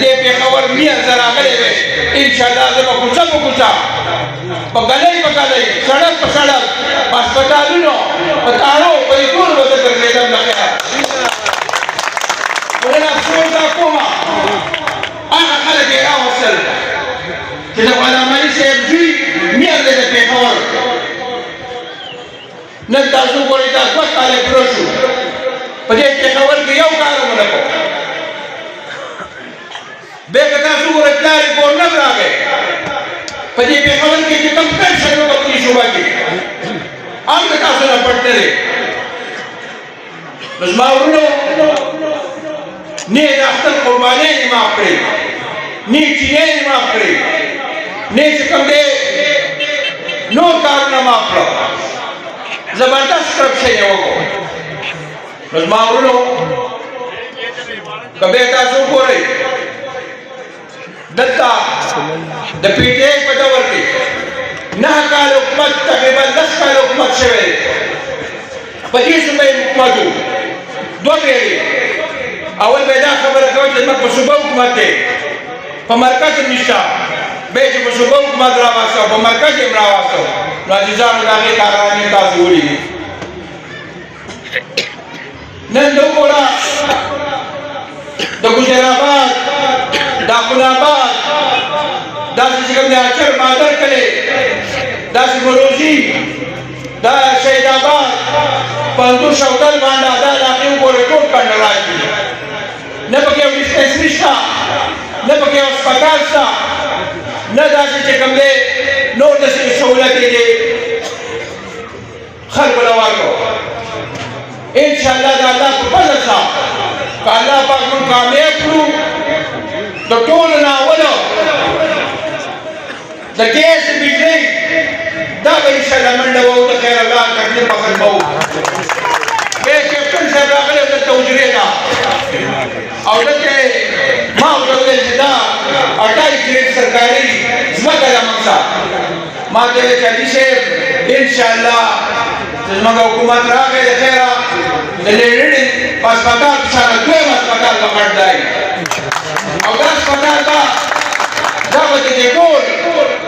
دې پېښور مینه زه راغلی وی انشاءالله زه به کوڅه په کوڅه په ګلۍ په ګلۍ سړک په سړک په هسپتالونو په تاړو په دې ټولو به زه ګرځېدم د خیره خو نن افسوس دا کومه هغه خلک یې راوستل چې د غلام علي صاحب زوی میر دی د پېښور نن تاسو ګورئ دا 2 کاله پوره شو په دې پېښور کې یو کار هم ونه کړو بیا که تاسو ګورئ پلار یې ګورنر راغی په دې پېښور کې چې کوم پنشن وکړو پولیس شوبه کې هغه تاسو نه پټ نه دی نو زما ورونو نه د اختر قربانۍ یې معاف کړې نه یې چینۍ یې معاف کړې نه چې کوم دی نور کارونه معاف کړه زبردست کرپشن یې وکړو نو زما ورونو که بیا تاسو وګورئ دلته د پی ټي آی په دور کې 9 کاله حکومت تقریبا 10 کاله حکومت شوی دی په دې صوبه یې حکومت و 2 پیړۍ اول به دا خبره کوي چې زموږ په صوبه حکومت دی په مرکز یې نشته بیا چې په صوبه حکومت راواستو په مرکز یې هم راواستو نو عزیزانو د هغې کارنامې تاسو ولیدې نن د وګوره د ګجرآباد د اخوناباد داسې چې کوم د اچر بادر کلی داسې مروزي دا شهید آباد پندو شوتل بانډه دا علاقې وګورئ ټول کنډرات دي نه پکې یو ډسپنسري شته نه پکې یو هسپتال شته نه داسې چې کوم دی نور داسې سهولت یې دی خلکو له ورکړو انشاءالله د الله په فضل سره که الله پاک موږ کامیاب کړو د ټولو نه اوله د ګیس بجلۍ دا به انشاءالله منډه وو د خیر الله تکلیف به ختموو بیا کیپټن صاحب راغلی و دلته حجرې ته او دلته ما ورته وویل چې دا 28 ګریډ سرکاري ځمکه ده موږ سره ما ته ویل چې حاجي صاحب انشاءالله چې زموږ حکومت راغی د خیره د لیډرې په هسپتال په شانه دویم هسپتال به غټ دی او دا هسپتال به دا به د دې ټول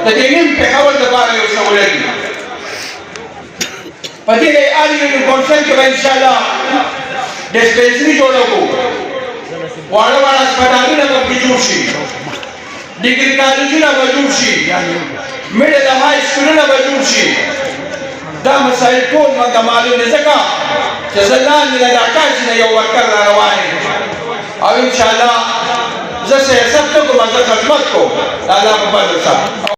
د دې نیم پېښور دپاره یو سهولت وي په دې هر یو کونسل کې به انشاءالله ډسپنسري جوړه کړو واړه واړه هسپتالونه به پرې جوړ شي ډګري کالجونه به جوړ شي میډل های سکولونه به جوړ شي دا مسایل ټول موږ ته معلوم دي ځکه چې زه لاندې له د 88 نه یو ورکر را روان یم او انشاءالله زه سیاست نه کوم زه خدمت کوم د الله په فضل سره